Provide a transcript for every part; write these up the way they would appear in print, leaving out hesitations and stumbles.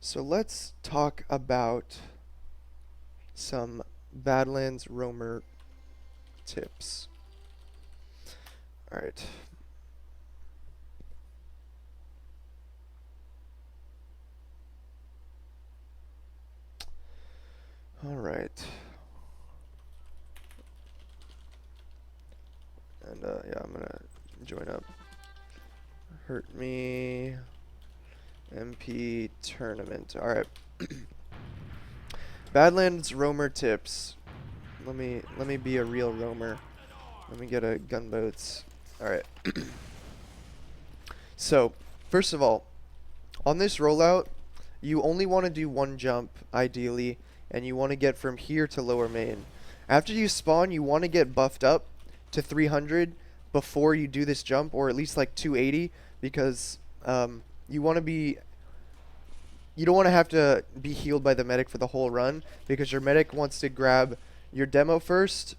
So let's talk about some Badlands roamer tips. All right. All right. And yeah, I'm gonna join up. Hurt me. MP tournament. All right. Badlands roamer tips. Let me be a real roamer. Let me get a gunboats. All right. So first of all, on this rollout, you only want to do one jump, ideally, and you want to get from here to lower main. After you spawn, you want to get buffed up to 300 before you do this jump, or at least like 280, because you want to be... You don't want to have to be healed by the medic for the whole run, because your medic wants to grab your demo first,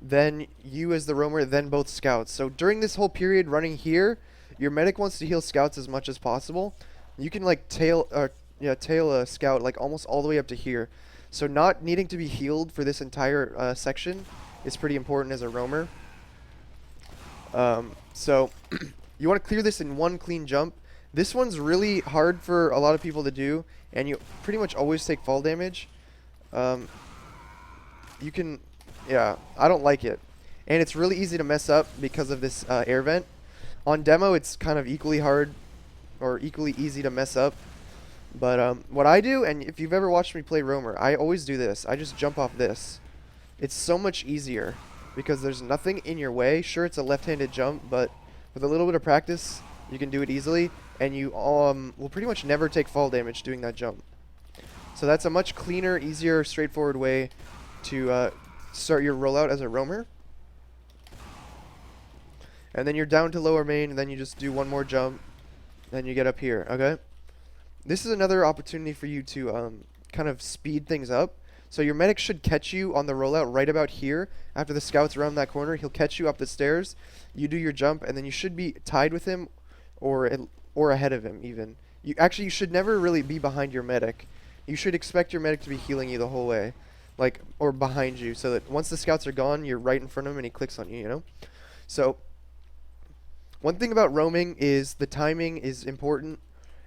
then you as the roamer, then both scouts. So during this whole period running here, your medic wants to heal scouts as much as possible. You can like tail a scout like almost all the way up to here. So not needing to be healed for this entire section is pretty important as a roamer. So you want to clear this in one clean jump. This one's really hard for a lot of people to do, and you pretty much always take fall damage. You can, yeah, I don't like it. And it's really easy to mess up because of this air vent. On demo, it's kind of equally hard or equally easy to mess up. But what I do, and if you've ever watched me play roamer, I always do this. I just jump off this. It's so much easier because there's nothing in your way. Sure, it's a left-handed jump, but with a little bit of practice, you can do it easily, and you will pretty much never take fall damage doing that jump. So that's a much cleaner, easier, straightforward way to start your rollout as a roamer. And then you're down to lower main, and then you just do one more jump, then you get up here, okay? This is another opportunity for you to kind of speed things up. So your medic should catch you on the rollout right about here. After the scout's around that corner, he'll catch you up the stairs. You do your jump, and then you should be tied with him or ahead of him even. You should never really be behind your medic. You should expect your medic to be healing you the whole way, like, or behind you, so that once the scouts are gone, you're right in front of him and he clicks on you, you know? So one thing about roaming is the timing is important.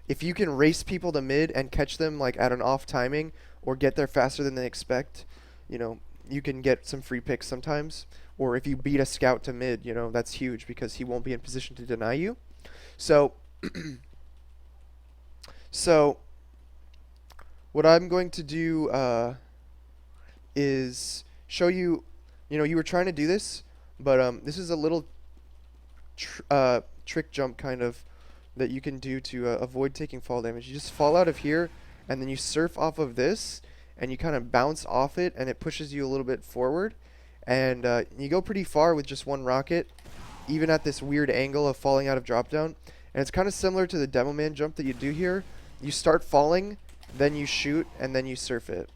If you can race people to mid and catch them like at an off timing or get there faster than they expect, you know, you can get some free picks sometimes. Or if you beat a scout to mid, you know, that's huge because he won't be in position to deny you. So so what I'm going to do is show you, you know, you were trying to do this, but this is a little trick jump kind of that you can do to avoid taking fall damage. You just fall out of here, and then you surf off of this, and you kind of bounce off it, and it pushes you a little bit forward. And you go pretty far with just one rocket, even at this weird angle of falling out of drop down. And it's kind of similar to the demo man jump that you do here. You start falling, then you shoot, and then you surf it.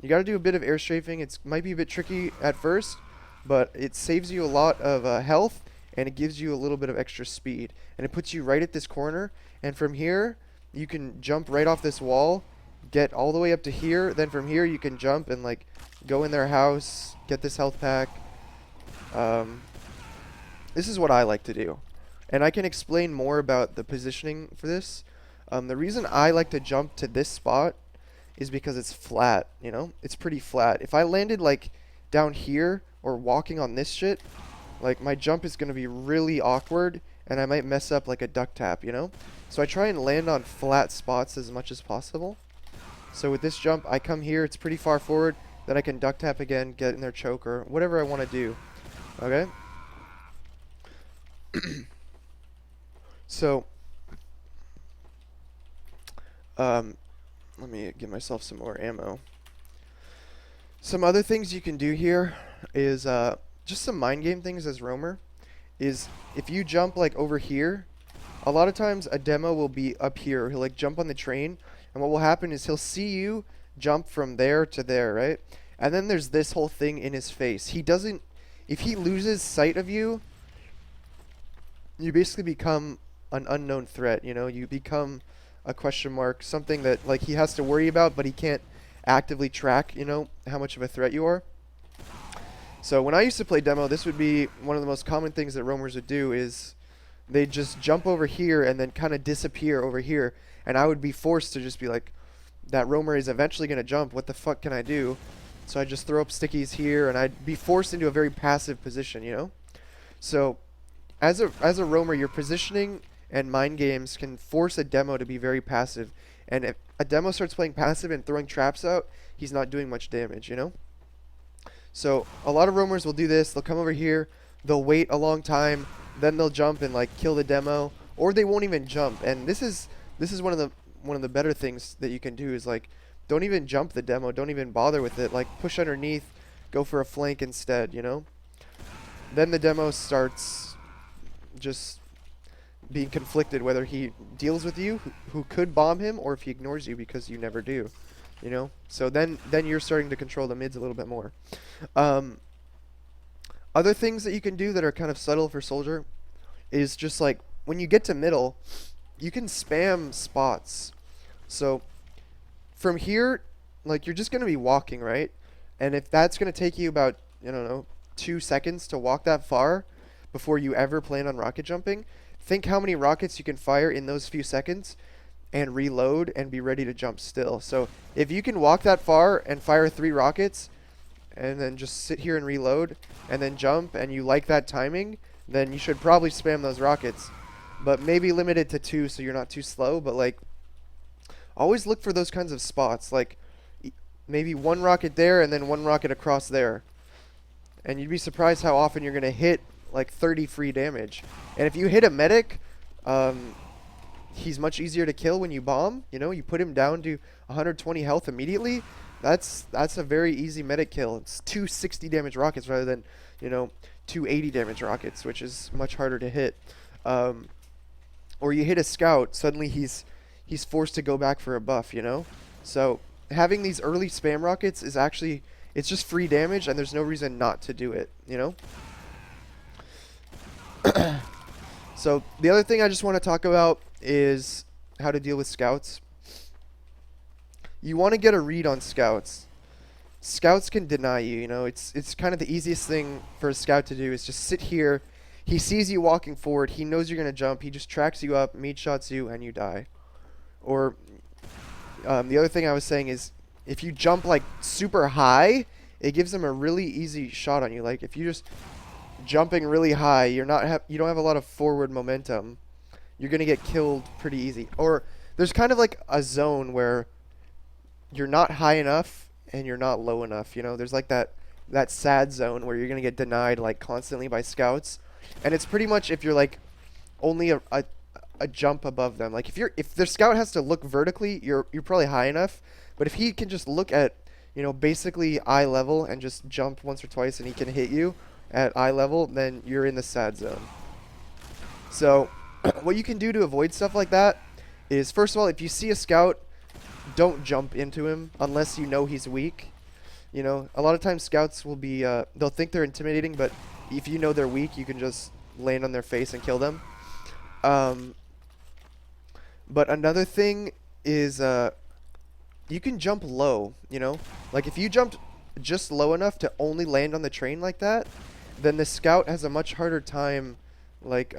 You got to do a bit of air strafing. It might be a bit tricky at first, but it saves you a lot of health, and it gives you a little bit of extra speed. And it puts you right at this corner, and from here, you can jump right off this wall, get all the way up to here, then from here you can jump and like go in their house, get this health pack. This is what I like to do. And I can explain more about the positioning for this. The reason I like to jump to this spot is because it's flat, you know? It's pretty flat. If I landed like down here or walking on this shit, like my jump is going to be really awkward and I might mess up like a duck tap, you know? So I try and land on flat spots as much as possible. So with this jump, I come here, it's pretty far forward, then I can duck tap again, get in their choke or whatever I want to do. Okay? So let me give myself some more ammo. Some other things you can do here is just some mind game things as roamer. Is if you jump like over here, a lot of times a demo will be up here. He'll like jump on the train, and what will happen is he'll see you jump from there to there, right? And then there's this whole thing in his face. He doesn't, if he loses sight of you, you basically become an unknown threat, you know? You become a question mark, something that like he has to worry about, but he can't actively track, how much of a threat you are. So when I used to play demo, this would be one of the most common things that roamers would do is they'd just jump over here and then kind of disappear over here, and I would be forced to just be like, that roamer is eventually going to jump, what the fuck can I do? So I'd just throw up stickies here, and I'd be forced into a very passive position. So as a roamer, your positioning and mind games can force a demo to be very passive, and if a demo starts playing passive and throwing traps out, he's not doing much damage. So a lot of roamers will do this. They'll come over here, they'll wait a long time, then they'll jump and like kill the demo, or they won't even jump. And this is one of the better things that you can do is like, don't even jump the demo, don't even bother with it. Like push underneath, go for a flank instead. Then the demo starts just being conflicted whether he deals with you, who could bomb him, or if he ignores you because you never do. So then you're starting to control the mids a little bit more. Other things that you can do that are kind of subtle for soldier is just like when you get to middle, you can spam spots. So from here, like you're just going to be walking, right? And if that's going to take you about, I don't know, 2 seconds to walk that far before you ever plan on rocket jumping, think how many rockets you can fire in those few seconds and reload and be ready to jump still. So if you can walk that far and fire 3 rockets and then just sit here and reload and then jump, and you like that timing, then you should probably spam those rockets. But maybe limit it to 2 so you're not too slow. But like, always look for those kinds of spots. Like maybe 1 rocket there and then 1 rocket across there. And you'd be surprised how often you're going to hit like 30 free damage. And if you hit a medic, he's much easier to kill when you bomb. You put him down to 120 health immediately. That's a very easy medic kill. It's 2 60 damage rockets rather than 2 80 damage rockets, which is much harder to hit. Or you hit a scout, suddenly he's forced to go back for a buff. So having these early spam rockets is actually, it's just free damage, and there's no reason not to do it. So the other thing I just want to talk about is how to deal with scouts. You want to get a read on scouts. Scouts can deny you. It's kind of the easiest thing for a scout to do is just sit here. He sees you walking forward. He knows you're going to jump. He just tracks you up, meat shots you, and you die. Or the other thing I was saying is if you jump like super high, it gives them a really easy shot on you. Like if you just jumping really high, you don't have a lot of forward momentum, you're going to get killed pretty easy. Or there's kind of like a zone where you're not high enough and you're not low enough. There's like that sad zone where you're going to get denied like constantly by scouts. And it's pretty much if you're like only a jump above them. Like if the scout has to look vertically, you're probably high enough. But if he can just look at, basically eye level and just jump once or twice and he can hit you at eye level, then you're in the sad zone. So what you can do to avoid stuff like that is, first of all, if you see a scout, don't jump into him unless you know he's weak. A lot of times scouts will be, they'll think they're intimidating, but if you know they're weak, you can just land on their face and kill them. But another thing is, you can jump low, Like if you jumped just low enough to only land on the train like that, then the scout has a much harder time like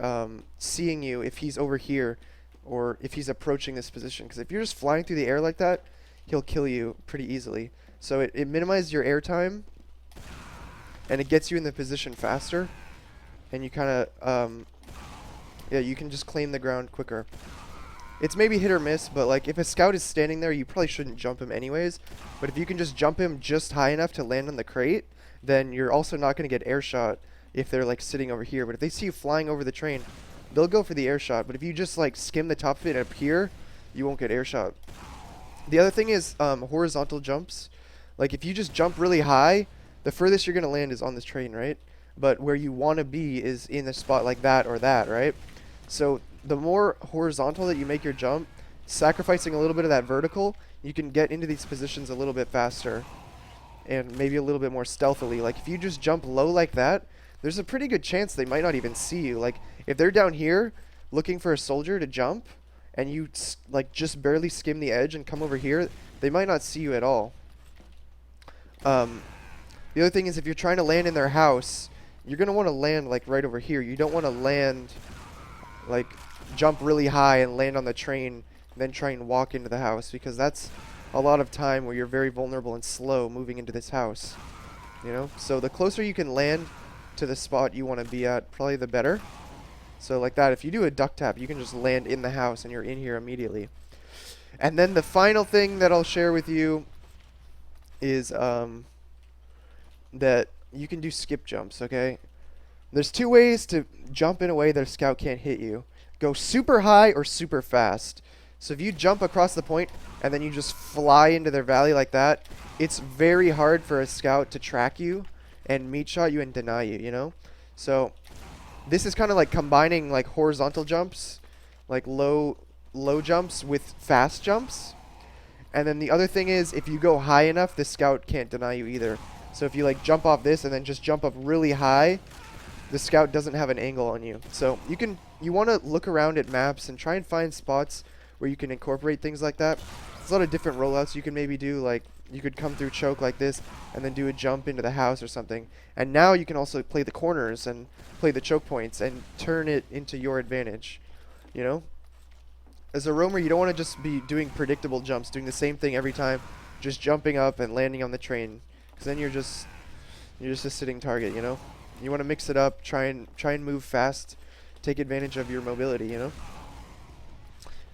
seeing you if he's over here or if he's approaching this position. Because if you're just flying through the air like that, he'll kill you pretty easily. So it minimizes your air time, and it gets you in the position faster, and you kind of you can just claim the ground quicker. It's maybe hit or miss, but like if a scout is standing there, you probably shouldn't jump him anyways. But if you can just jump him just high enough to land on the crate, then you're also not going to get air shot if they're like sitting over here. But if they see you flying over the train, they'll go for the air shot. But if you just like skim the top of it up here, you won't get air shot. The other thing is horizontal jumps. Like if you just jump really high, the furthest you're going to land is on this train, right? But where you want to be is in a spot like that or that, right? So the more horizontal that you make your jump, sacrificing a little bit of that vertical, you can get into these positions a little bit faster and maybe a little bit more stealthily. Like if you just jump low like that, there's a pretty good chance they might not even see you. Like if they're down here looking for a soldier to jump and you like just barely skim the edge and come over here, they might not see you at all. The other thing is if you're trying to land in their house, you're going to want to land like right over here. You don't want to land like jump really high and land on the train, then try and walk into the house, because that's a lot of time where you're very vulnerable and slow moving into this house, you know? So the closer you can land to the spot you want to be at, probably the better. So like that, if you do a duck tap, you can just land in the house and you're in here immediately. And then the final thing that I'll share with you is that you can do skip jumps, okay? There's two ways to jump in a way that a scout can't hit you. Go super high or super fast. So if you jump across the point and then you just fly into their valley like that, it's very hard for a scout to track you and meat shot you and deny you, you know? So this is kind of like combining like horizontal jumps, like low jumps with fast jumps. And then the other thing is, if you go high enough, the scout can't deny you either. So if you like jump off this and then just jump up really high, the scout doesn't have an angle on you. So you want to look around at maps and try and find spots where you can incorporate things like that. There's a lot of different rollouts you can maybe do. Like you could come through choke like this and then do a jump into the house or something. And now you can also play the corners and play the choke points and turn it into your advantage, you know? As a roamer, you don't want to just be doing predictable jumps, doing the same thing every time, just jumping up and landing on the train, because then you're just a sitting target, you know? You want to mix it up, try and move fast, take advantage of your mobility, you know?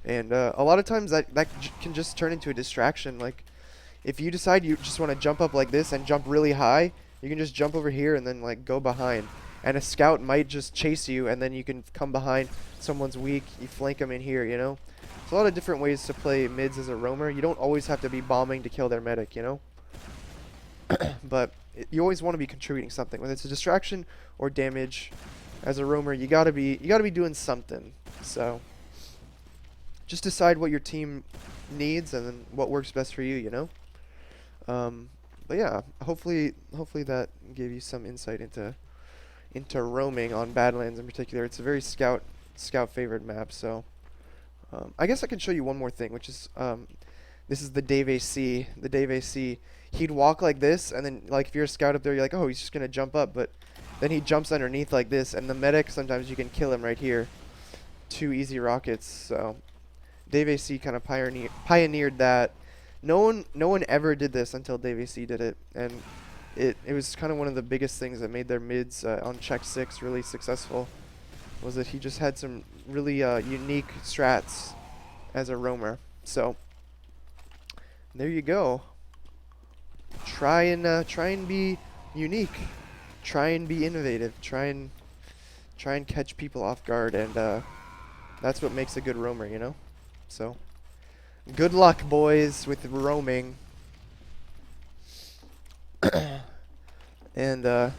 And a lot of times that can just turn into a distraction. Like if you decide you just want to jump up like this and jump really high, you can just jump over here and then like go behind. And a scout might just chase you, and then you can come behind. Someone's weak, you flank them in here, you know? There's a lot of different ways to play mids as a roamer. You don't always have to be bombing to kill their medic, you know? But you always want to be contributing something, whether it's a distraction or damage. As a roamer, you gotta be doing something. So just decide what your team needs and then what works best for you, you know? But yeah, hopefully that gave you some insight into roaming on Badlands in particular. It's a very scout favored map. So I guess I can show you one more thing, which is this is the Dave AC. The Dave AC, he'd walk like this, and then like if you're a scout up there, you're like, oh, he's just gonna jump up, but then he jumps underneath like this, and the medic, sometimes you can kill him right here. 2 easy rockets. So Dave AC kind of pioneered that. No one ever did this until Dave AC did it, and it was kind of one of the biggest things that made their mids on Check 6 really successful, was that he just had some really unique strats as a roamer. So there you go. Try and be unique. Try and be innovative. Try and catch people off guard, and that's what makes a good roamer, you know? So good luck, boys, with roaming. And do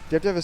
you have to have a